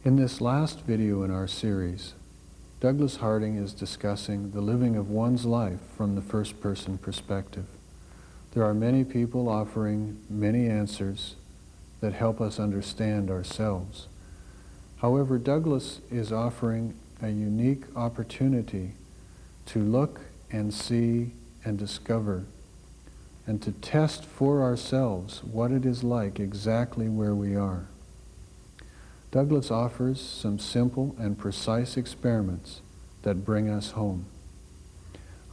In this last video in our series, Douglas Harding is discussing the living of one's life from the first-person perspective. There are many people offering many answers that help us understand ourselves. However, Douglas is offering a unique opportunity to look and see and discover and to test for ourselves what it is like exactly where we are. Douglas offers some simple and precise experiments that bring us home.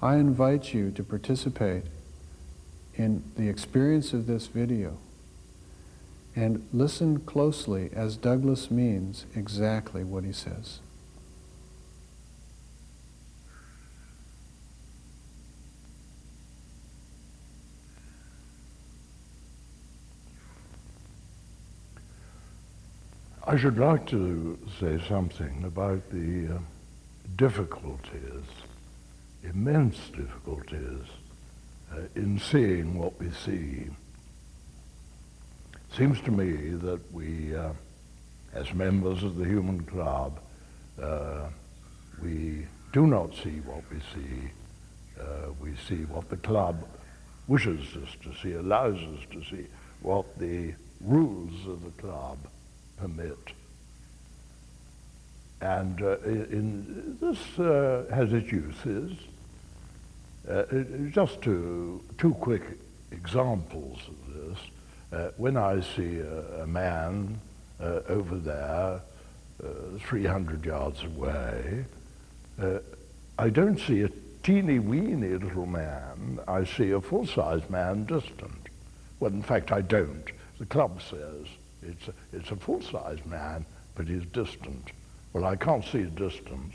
I invite you to participate in the experience of this video and listen closely as Douglas means exactly what he says. I should like to say something about the difficulties, immense difficulties, in seeing what we see. Seems to me that we, as members of the Human Club, we do not see what we see. We see what the club wishes us to see, allows us to see, what the rules of the club permit. And this has its uses. Just two quick examples of this. When I see a man over there 300 yards away, I don't see a teeny-weeny little man. I see a full-size man distant. Well, in fact, I don't. The club says it's a full-size man, but he's distant. Well, I can't see a distance.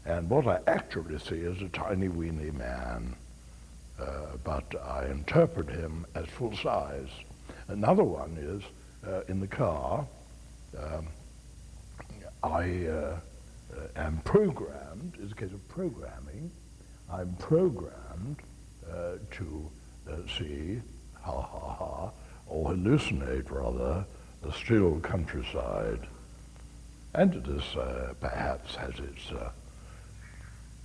And what I actually see is a tiny-weeny man, but I interpret him as full-size. Another one is, in the car, I am programmed, it's a case of programming, I'm programmed to see, or hallucinate rather, the still countryside. And it is, perhaps has its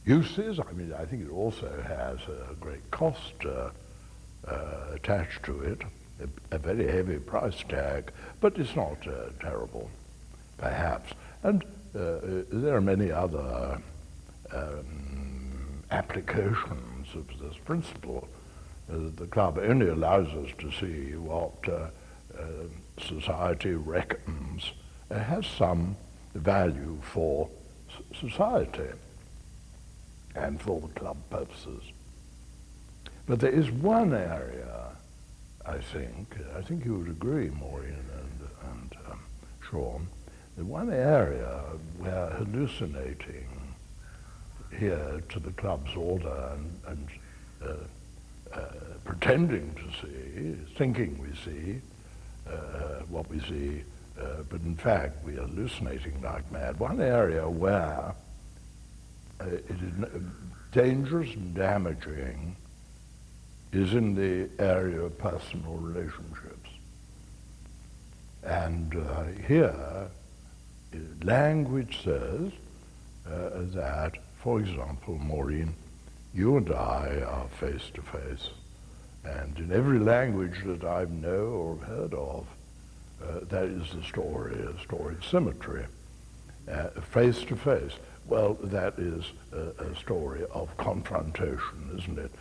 uses. I mean, I think it also has a great cost attached to it, a very heavy price tag, but it's not terrible, perhaps. And there are many other applications of this principle. The club only allows us to see what society reckons has some value for society and for the club purposes. But there is one area, I think you would agree, Maureen and Sean, the one area where hallucinating here to the club's order and pretending to see, thinking we see what we see, but in fact we are hallucinating like mad. One area where it is dangerous and damaging is in the area of personal relationships. And here, language says that, for example, Maureen, you and I are face to face. And in every language that I know or have heard of, that is the story, a story of symmetry. Face to face. Well, that is a story of confrontation, isn't it?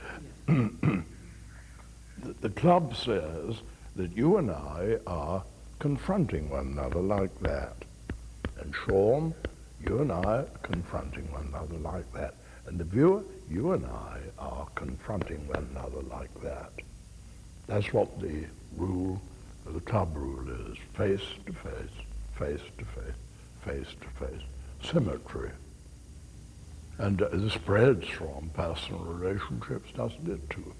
The club says that you and I are confronting one another like that. And Sean, you and I are confronting one another like that. And the viewer, you and I are confronting one another like that. That's what the rule, the club rule is. Face to face, face to face, face to face. Symmetry. And this spreads from personal relationships, doesn't it, to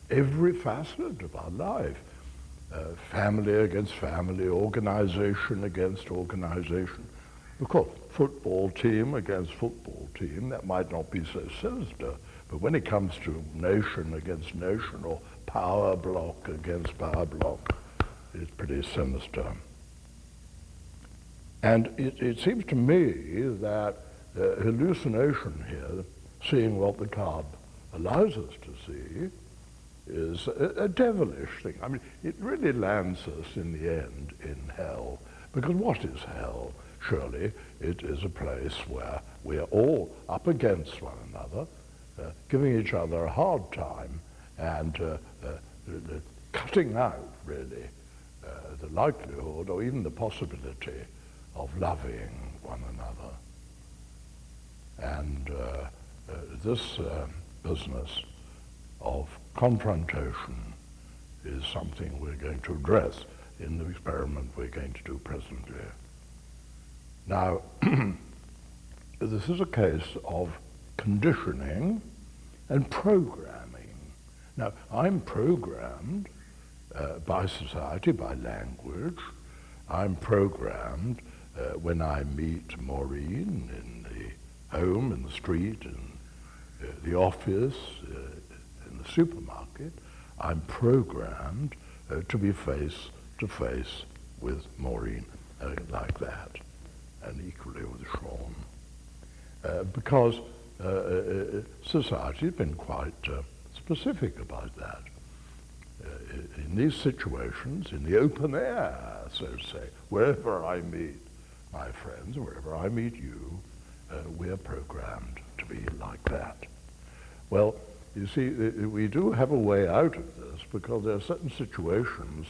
every facet of our life. Family against family, organization against organization. Of course, football team against football team, that might not be so sinister, but when it comes to nation against nation or power block against power block, it's pretty sinister. And it seems to me that hallucination here, seeing what the club allows us to see, is a devilish thing. I mean, it really lands us in the end in hell. Because what is hell? Surely it is a place where we are all up against one another, giving each other a hard time, and cutting out, really, the likelihood or even the possibility of loving one another. And this business of confrontation is something we're going to address in the experiment we're going to do presently. Now, this is a case of conditioning and programming. Now, I'm programmed by society, by language. I'm programmed when I meet Maureen in the home, in the street, in the office, in the supermarket. I'm programmed to be face to face with Maureen like that, and equally with Sean. Because society has been quite specific about that. In these situations, in the open air, so to say, wherever I meet my friends, wherever I meet you, we're programmed to be like that. Well, you see, we do have a way out of this because there are certain situations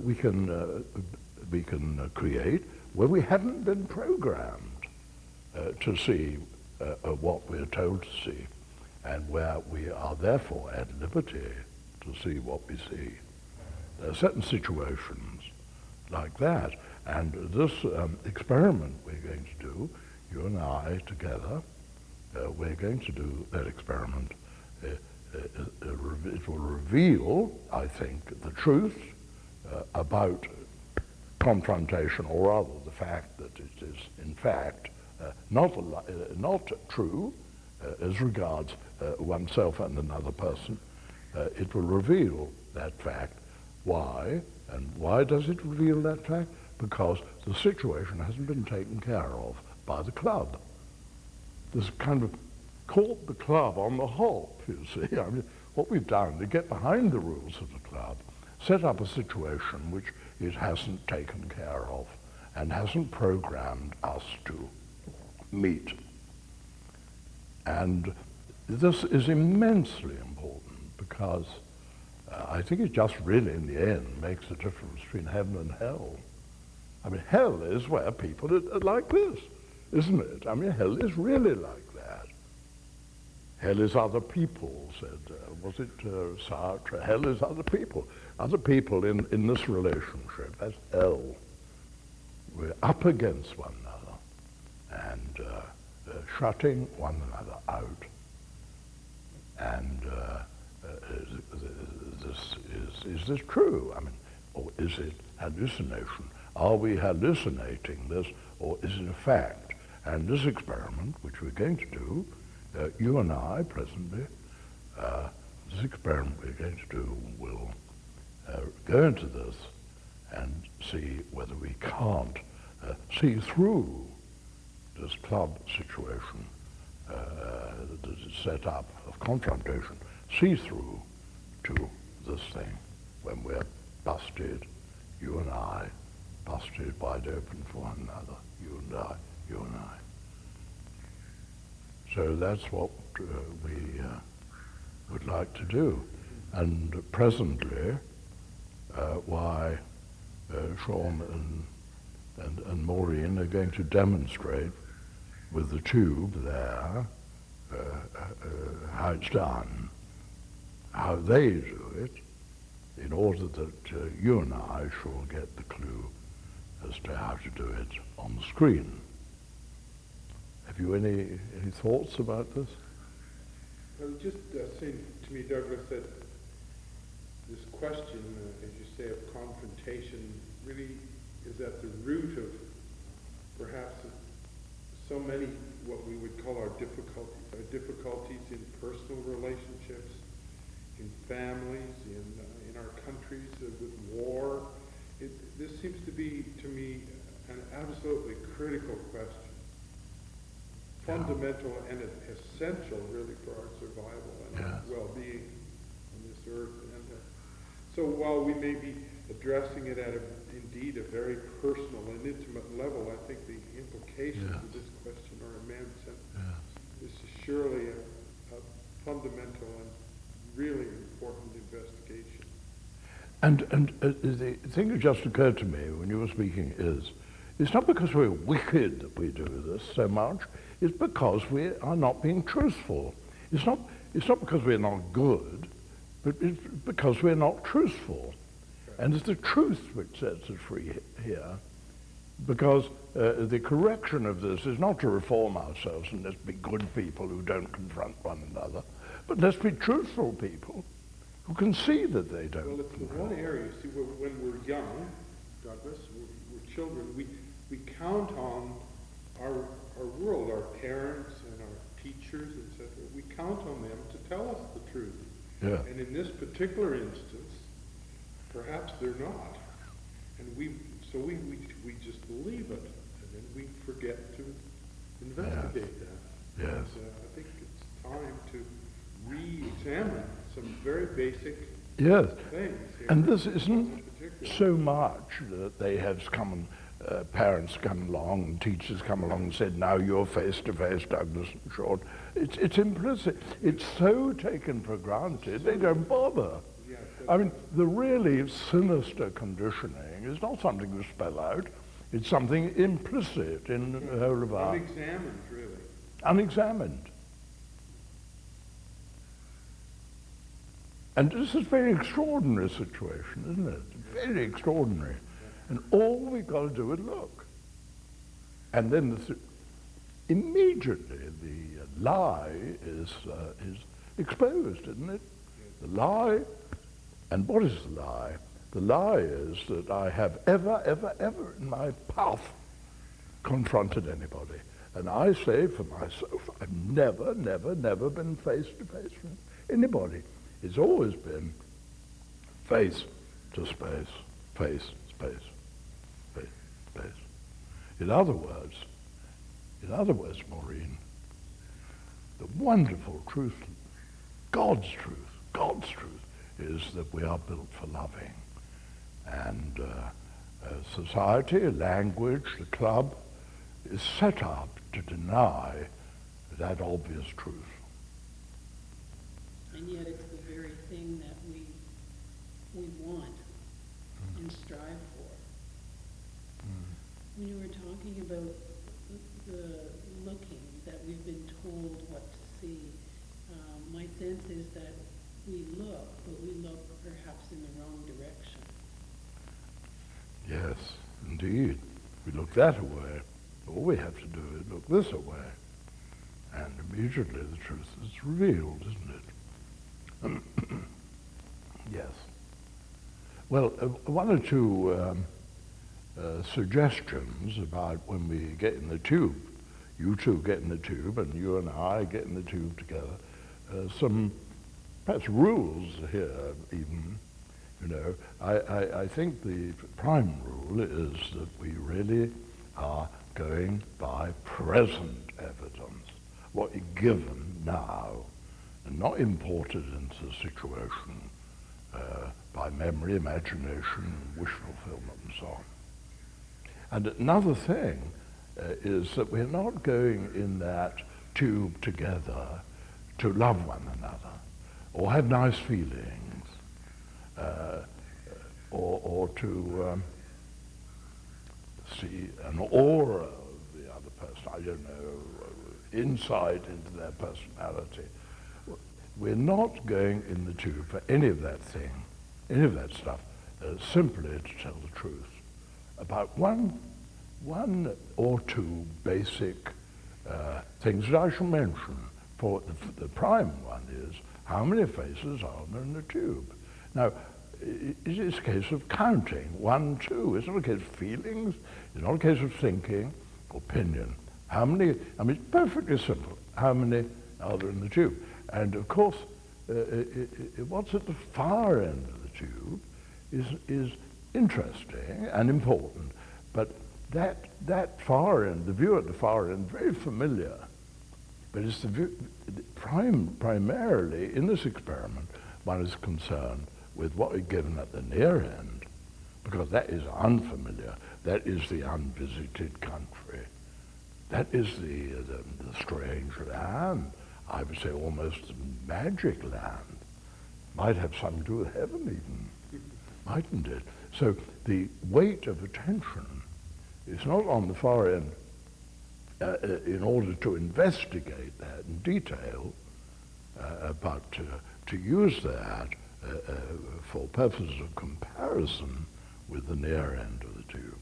we can create where we haven't been programmed to see what we're told to see, and where we are therefore at liberty to see what we see. There are certain situations like that, and this experiment we're going to do, you and I together, we're going to do that experiment. It will reveal, I think, the truth about confrontation, or rather the fact that it is, in fact, not true as regards oneself and another person. It will reveal that fact. Why? And why does it reveal that fact? Because the situation hasn't been taken care of by the club. This kind of caught the club on the hop, you see. I mean, what we've done to get behind the rules of the club, set up a situation which it hasn't taken care of and hasn't programmed us to meet. And this is immensely important because I think it just really, in the end, makes the difference between heaven and hell. I mean, hell is where people are like this, isn't it? I mean, hell is really like that. Hell is other people, said, was it Sartre? Hell is other people in this relationship. That's hell. We're up against one another and shutting one another out. And is this true? I mean, or is it hallucination? Are we hallucinating this, or is it a fact? And this experiment, which we're going to do, you and I presently, this experiment we're going to do will go into this and see whether we can't see through this club situation that is set up of confrontation, see through to this thing when we're busted, you and I, busted wide open for one another, you and I, you and I. So that's what we would like to do. And presently, why Sean and Maureen are going to demonstrate with the tube there how it's done, how they do it, in order that you and I shall get the clue as to how to do it on the screen. Have you any thoughts about this? Well, it just seemed to me, Douglas, that this question, as you say, of confrontation really is at the root of perhaps so many what we would call our difficulties in personal relationships, in families, in our countries, with war. This seems to be, to me, an absolutely critical question. Fundamental and essential, really, for our survival and our well-being on this earth. And so while we may be addressing it at indeed a very personal and intimate level, I think the implications of this question are immense, and this is surely a fundamental and really important investigation. And the thing that just occurred to me when you were speaking is, it's not because we're wicked that we do this so much, it's because we are not being truthful. It's not because we're not good, but it's because we're not truthful. And it's the truth which sets us free here, because the correction of this is not to reform ourselves and let's be good people who don't confront one another, but let's be truthful people who can see that they don't. Well, it's the one area, see, when we're young, Douglas, we're children, we count on our world, our parents and our teachers, etc. We count on them to tell us the truth. Yeah. And in this particular instance, perhaps they're not. And we just believe it, and then we forget to investigate that. Yes. And, I think it's time to re-examine some very basic Yes. things here. And this isn't so much that they have come and parents come along and teachers come along and said, now you're face to face, Douglas and Short. It's implicit. It's so taken for granted, they don't bother. Yeah, I mean, the really sinister conditioning is not something you spell out, it's something implicit in the whole of our... unexamined, really. Unexamined. And this is a very extraordinary situation, isn't it? Very extraordinary. And all we've got to do is look. And then immediately the lie is exposed, isn't it? The lie, and what is the lie? The lie is that I have ever in my path confronted anybody. And I say for myself, I've never been face to face with anybody. It's always been face to space, face, space, face, space. In other words, Maureen, the wonderful truth, God's truth is that we are built for loving. And society, language, the club is set up to deny that obvious truth. And yet it's the very thing that we want and strive for. When you were talking about the looking, that we've been told what to see, my sense is that we look, but we look perhaps in the wrong direction. Yes, indeed. We look that away. All we have to do is look this away. And immediately the truth is revealed, isn't it? Yes. Well, one or two suggestions about when we get in the tube. You two get in the tube, and you and I get in the tube together. Some perhaps rules here, even. You know, I think the prime rule is that we really are going by present evidence, what is given now, and not imported into the situation by memory, imagination, wish fulfillment, and so on. And another thing is that we're not going in that tube together to love one another, or have nice feelings, or to see an aura of the other person, I don't know, insight into their personality. We're not going in the tube for any of that thing, any of that stuff, simply to tell the truth about one or two basic things that I shall mention. For the prime one is, how many faces are there in the tube? Now, it is a case of counting, 1, 2. It's not a case of feelings, it's not a case of thinking, opinion. How many, I mean, it's perfectly simple. How many are there in the tube? And of course, what's at the far end of the tube is interesting and important, but that far end, the view at the far end, very familiar. But it's the view, primarily in this experiment, one is concerned with what is given at the near end, because that is unfamiliar. That is the unvisited country. That is the strange land. I would say almost magic land. Might have something to do with heaven even, mightn't it? So the weight of attention is not on the far end in order to investigate that in detail, but to use that for purposes of comparison with the near end of the tube.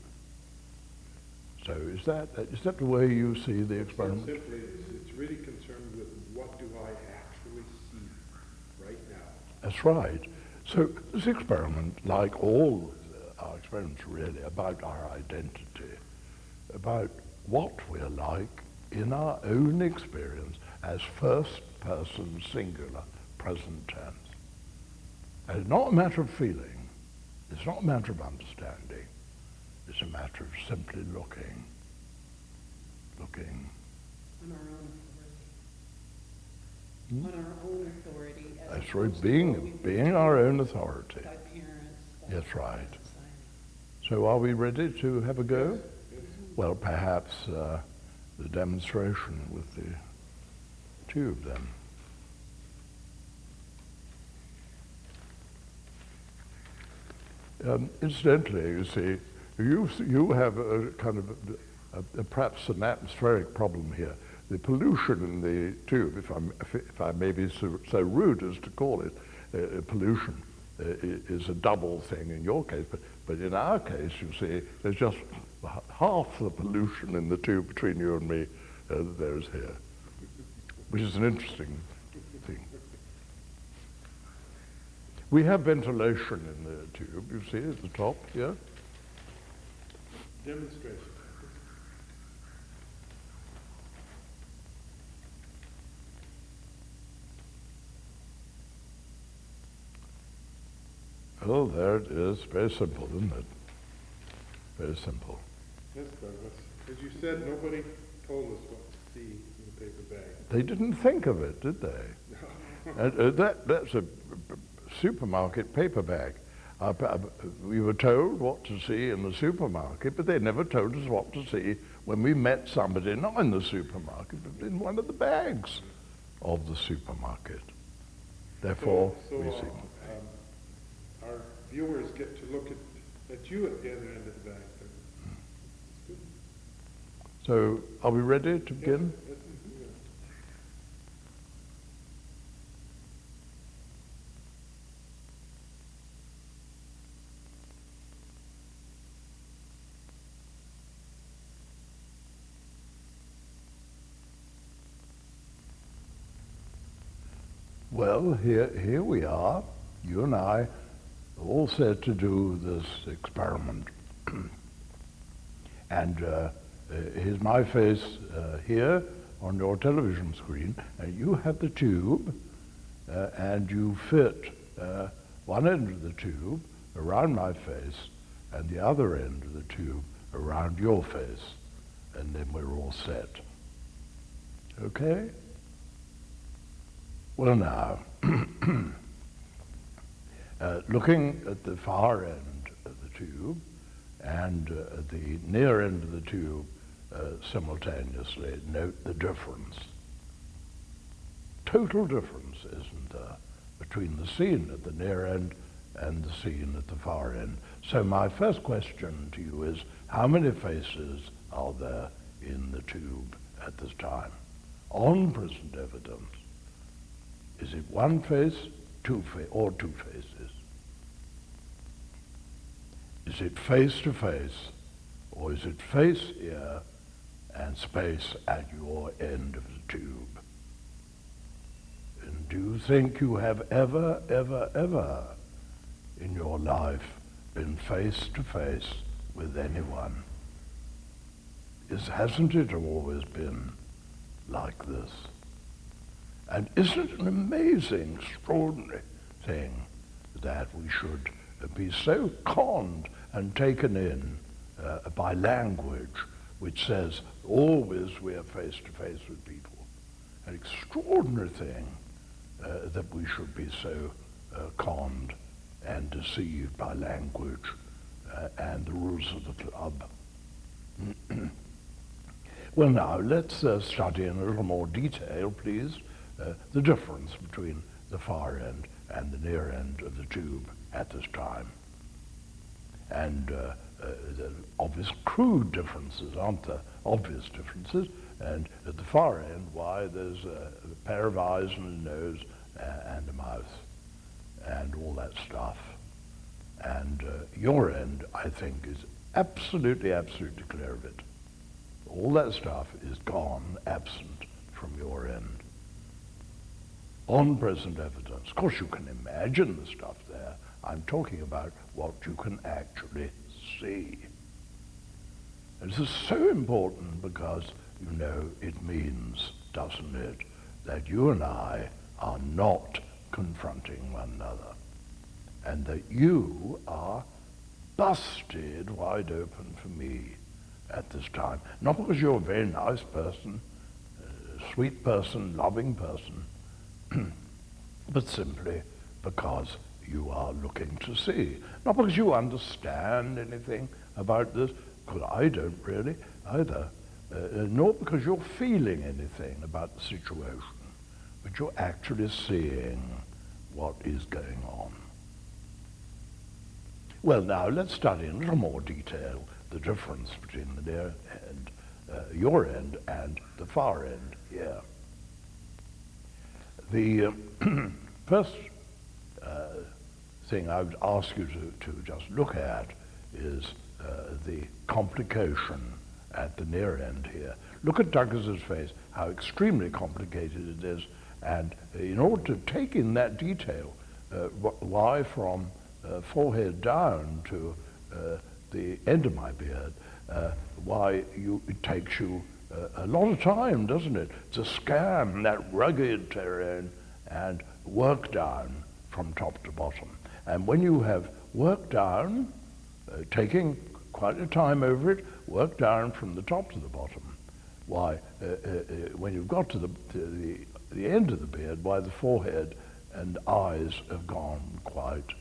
So is that the way you see the experiment? So simply, it's really concerned with what do I actually see right now. That's right. So this experiment, like all our experiments really, about our identity, about what we're like in our own experience as first-person singular present tense. And it's not a matter of feeling. It's not a matter of understanding. It's a matter of simply looking. On our own authority. On our own authority. That's right, being our own authority. By parents. That's right. Society. So are we ready to have a go? Well, perhaps the demonstration with the tube then. Incidentally, you see, you have a kind of perhaps an atmospheric problem here. The pollution in the tube, if I may be so rude as to call it pollution, is a double thing in your case, but in our case, you see, there's just half the pollution in the tube between you and me that there is here, which is an interesting thing. We have ventilation in the tube, you see, at the top here. Demonstration. Oh, there it is. Very simple, isn't it? Very simple. Yes, Douglas. As you said, nobody told us what to see in the paper bag. They didn't think of it, did they? That's a supermarket paper bag. We were told what to see in the supermarket, but they never told us what to see when we met somebody, not in the supermarket, but in one of the bags of the supermarket. Therefore, we see. Our viewers get to look at you at the other end of the bag. Good. So, are we ready to begin? Yes, yes. Well, here we are, you and I, all set to do this experiment. And here's my face here on your television screen, and you have the tube, and you fit one end of the tube around my face, and the other end of the tube around your face, and then we're all set. Okay? Well now, looking at the far end of the tube and the near end of the tube simultaneously, note the difference. Total difference, isn't there, between the scene at the near end and the scene at the far end. So my first question to you is, how many faces are there in the tube at this time? On present evidence, is it one face, or two faces? Is it face to face, or is it face here and space at your end of the tube? And do you think you have ever in your life been face to face with anyone? Hasn't it always been like this? And isn't it an amazing, extraordinary thing that we should be so conned and taken in by language, which says always we are face to face with people. An extraordinary thing that we should be so conned and deceived by language and the rules of the club. Well, now, let's study in a little more detail, please, the difference between the far end and the near end of the tube at this time. And the obvious crude differences, aren't there? Obvious differences. And at the far end, why, there's a pair of eyes and a nose and a mouth and all that stuff. And your end, I think, is absolutely, absolutely clear of it. All that stuff is gone, absent from your end. On present evidence, of course you can imagine the stuff there. I'm talking about what you can actually see. And this is so important because, you know, it means, doesn't it, that you and I are not confronting one another, and that you are busted wide open for me at this time. Not because you're a very nice person, a sweet person, loving person, but simply because you are looking to see. Not because you understand anything about this, because I don't really either, nor because you're feeling anything about the situation, but you're actually seeing what is going on. Well, now let's study in a little more detail the difference between the near end, your end, and the far end here. The first thing I would ask you to just look at is the complication at the near end here. Look at Douglas's face, how extremely complicated it is, and in order to take in that detail, why from forehead down to the end of my beard, why it takes you a lot of time, doesn't it, to scan that rugged terrain and work down from top to bottom. And when you have worked down, taking quite a time over it, work down from the top to the bottom, why, when you've got to the end of the beard, why the forehead and eyes have gone quite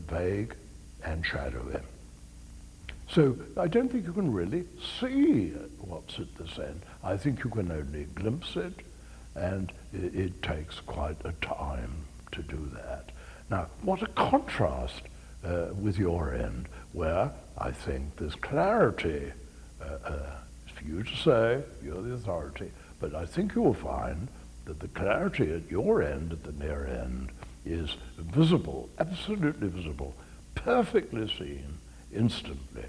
vague and shadowy. So I don't think you can really see what's at this end. I think you can only glimpse it, and it takes quite a time to do that. Now, what a contrast with your end, where I think there's clarity. It's for you to say, you're the authority, but I think you will find that the clarity at your end, at the near end, is visible, absolutely visible, perfectly seen, instantly.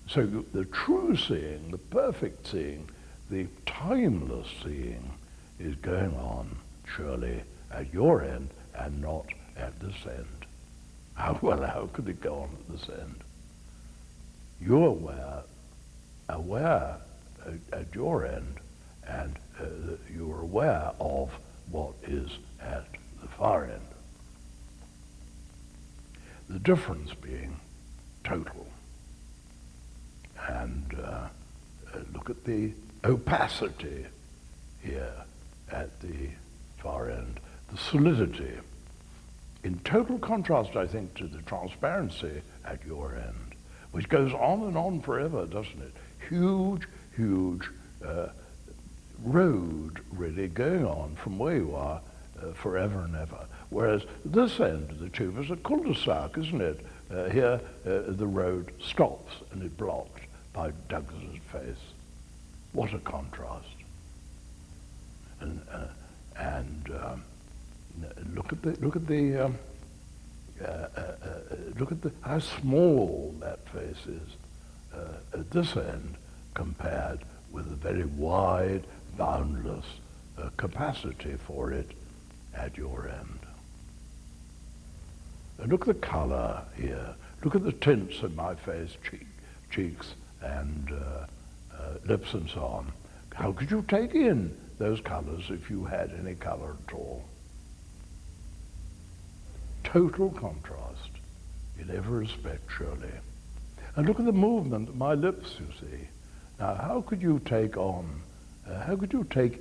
So the true seeing, the perfect seeing, the timeless seeing is going on, surely, at your end and not at this end. How could it go on at this end? You're aware at your end, and you're aware of what is at the far end. The difference being total. And look at the opacity here at the far end, the solidity, in total contrast, I think, to the transparency at your end, which goes on and on forever, doesn't it? Huge, huge road, really, going on from where you are forever and ever. Whereas this end of the tube is a cul-de-sac, isn't it? Here, the road stops and is blocked by Douglas's face. What a contrast! And look at how small that face is at this end compared with the very wide, boundless capacity for it at your end. And look at the color here. Look at the tints of my face, cheeks and lips and so on. How could you take in those colors if you had any color at all? Total contrast in every respect, surely. And look at the movement of my lips, you see. Now, how could you take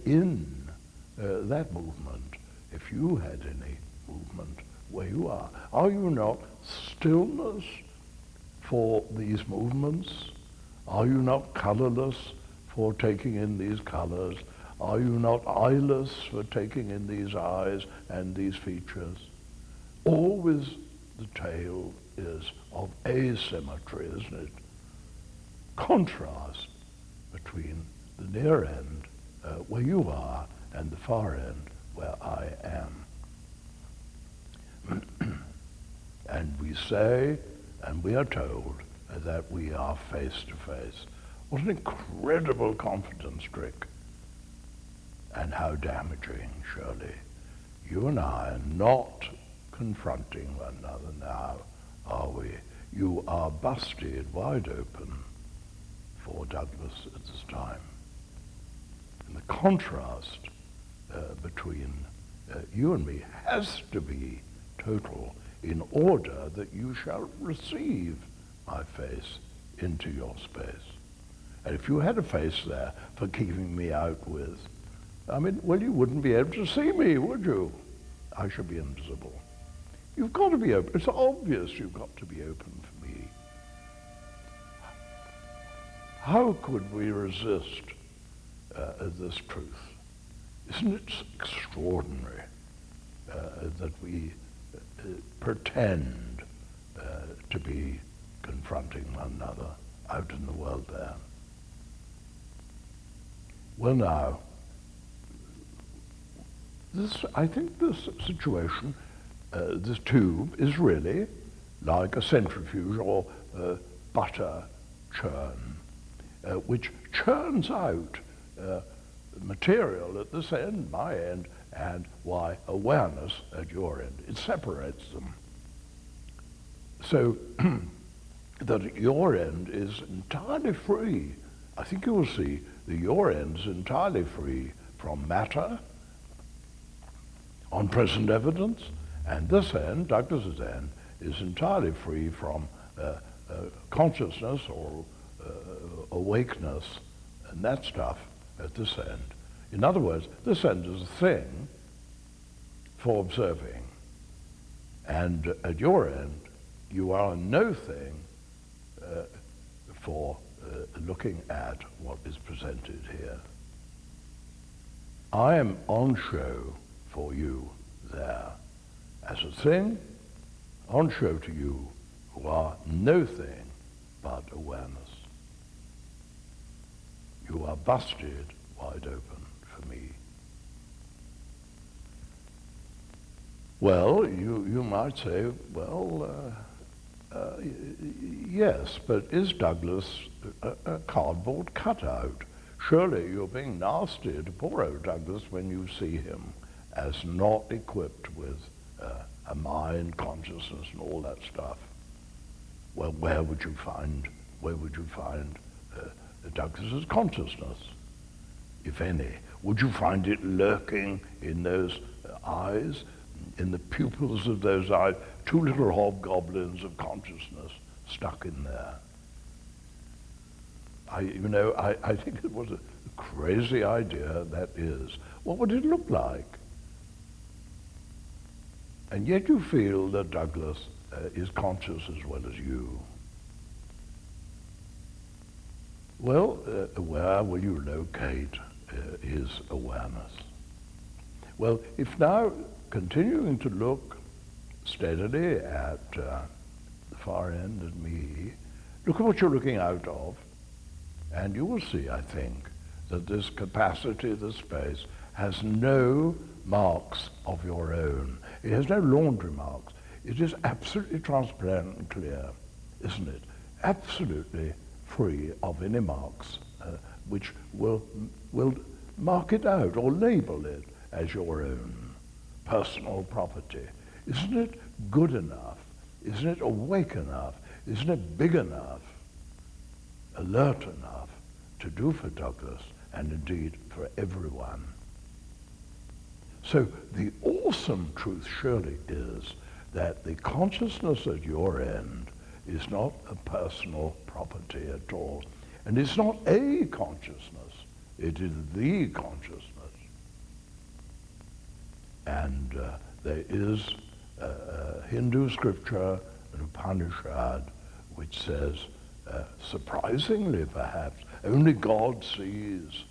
in that movement if you had any movement where you are? Are you not stillness for these movements? Are you not colorless for taking in these colors? Are you not eyeless for taking in these eyes and these features? Always the tale is of asymmetry, isn't it? Contrast between the near end, where you are, and the far end, where I am. And we say, and we are told, that we are face to face. What an incredible confidence trick. And how damaging, surely. You and I are not confronting one another now, are we? You are busted wide open for Douglas at this time. And the contrast between you and me has to be total in order that you shall receive my face into your space. And if you had a face there for keeping me out with, I mean, well, you wouldn't be able to see me, would you? I should be invisible. You've got to be open. It's obvious you've got to be open for me. How could we resist this truth? Isn't it extraordinary that we pretend to be confronting one another out in the world there? Well, now, I think this situation, this tube, is really like a centrifuge or butter churn, which churns out material at this end, my end, and awareness at your end. It separates them. So that your end is entirely free. I think you will see that your end is entirely free from matter on present evidence, and this end, Douglas's end, is entirely free from consciousness or awakeness and that stuff at this end. In other words, this end is a thing for observing, and at your end, you are no thing for looking at what is presented here. I am on show for you there as a thing, on show to you who are no thing but awareness. You are busted wide open for me. Well, you might say, well, yes, but is Douglas a cardboard cutout? Surely you're being nasty to poor old Douglas when you see him as not equipped with a mind, consciousness, and all that stuff. Well, where would you find Douglas's consciousness, if any? Would you find it lurking in those eyes, in the pupils of those eyes, two little hobgoblins of consciousness stuck in there? I think it was a crazy idea, that is. What would it look like? And yet you feel that Douglas is conscious as well as you. Well, where will you locate his awareness? Well, if now continuing to look steadily at the far end and me, look at what you're looking out of, and you will see, I think, that this capacity, this space, has no marks of your own. It has no laundry marks. It is absolutely transparent and clear, isn't it? Absolutely free of any marks which will mark it out or label it as your own personal property. Isn't it good enough? Isn't it awake enough? Isn't it big enough, alert enough to do for Douglas and indeed for everyone? So the awesome truth surely is that the consciousness at your end is not a personal property at all. And it's not a consciousness, it is the consciousness. And there is a Hindu scripture, an Upanishad, which says, surprisingly perhaps, only God sees,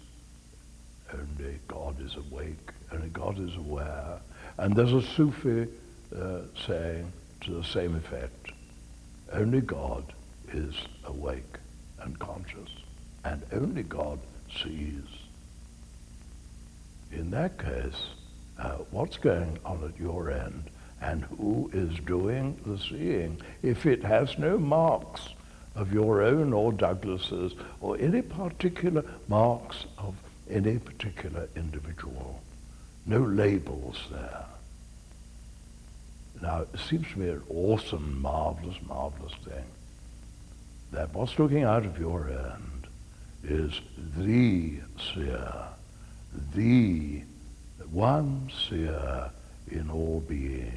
only God is awake, only God is aware. And there's a Sufi saying to the same effect, only God is awake and conscious, and only God sees. In that case, what's going on at your end, and who is doing the seeing? If it has no marks of your own or Douglas's, or any particular marks of any particular individual, no labels there. Now, it seems to me an awesome, marvelous, marvelous thing that what's looking out of your end is the seer, the one seer in all beings.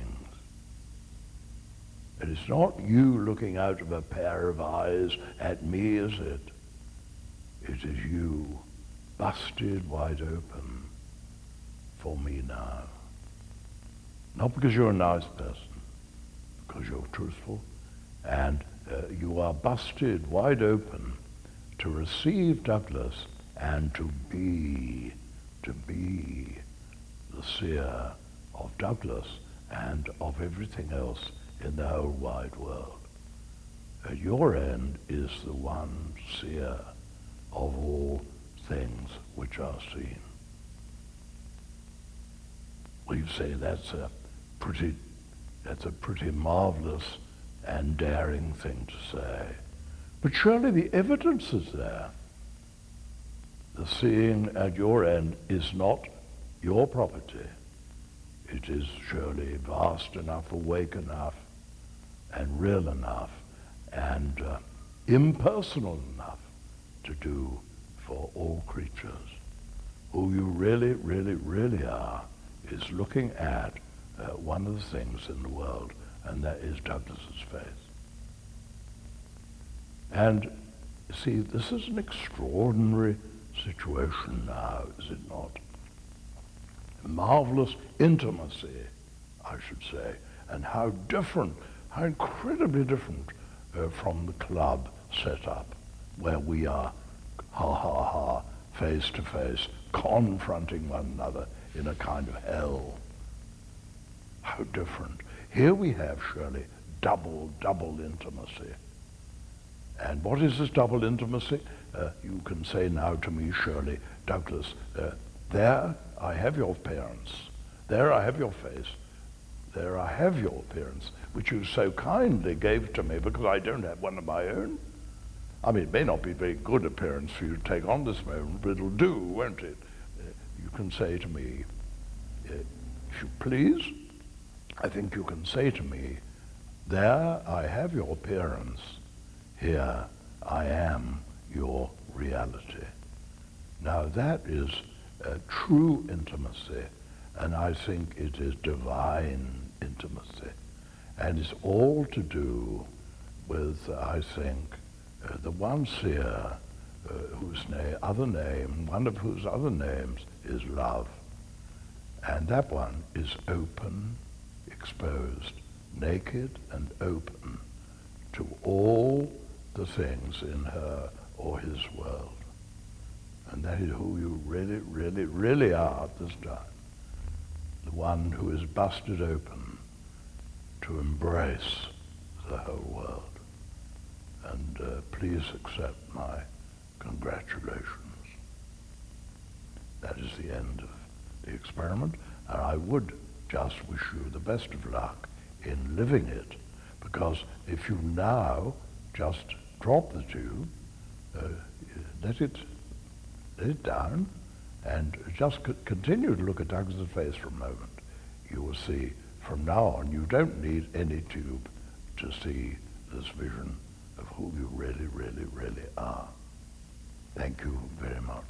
And it's not you looking out of a pair of eyes at me, is it? It is you busted wide open for me now. Not because you're a nice person, because you're truthful, and you are busted wide open to receive Douglas and to be the seer of Douglas and of everything else in the whole wide world. At your end is the one seer of all things which are seen. Well, you say that's a pretty marvelous and daring thing to say. But surely the evidence is there. The seeing at your end is not your property. It is surely vast enough, awake enough, and real enough, and impersonal enough to do for all creatures. Who you really, really, really are is looking at one of the things in the world, and that is Douglas's faith. And see, this is an extraordinary situation now, is it not? A marvelous intimacy, I should say, and how different, how incredibly different from the club setup, where we are, face to face, confronting one another in a kind of hell. How different. Here we have surely double intimacy. And what is this double intimacy? You can say now to me, surely, Douglas, there I have your appearance. There I have your face. There I have your appearance, which you so kindly gave to me because I don't have one of my own. I mean, it may not be a very good appearance for you to take on this moment, but it'll do, won't it? You can say to me, if you please, I think you can say to me, there I have your appearance, here I am your reality. Now that is a true intimacy, and I think it is divine intimacy. And it's all to do with, I think, the one seer whose other name, one of whose other names is love. And that one is open, exposed, naked and open to all the things in her or his world. And that is who you really, really, really are at this time. The one who is busted open to embrace the whole world. And please accept my congratulations. That is the end of the experiment, and I would just wish you the best of luck in living it, because if you now just drop the tube, let it down, and just continue to look at Douglas's face for a moment, you will see from now on you don't need any tube to see this vision of who you really, really, really are. Thank you very much.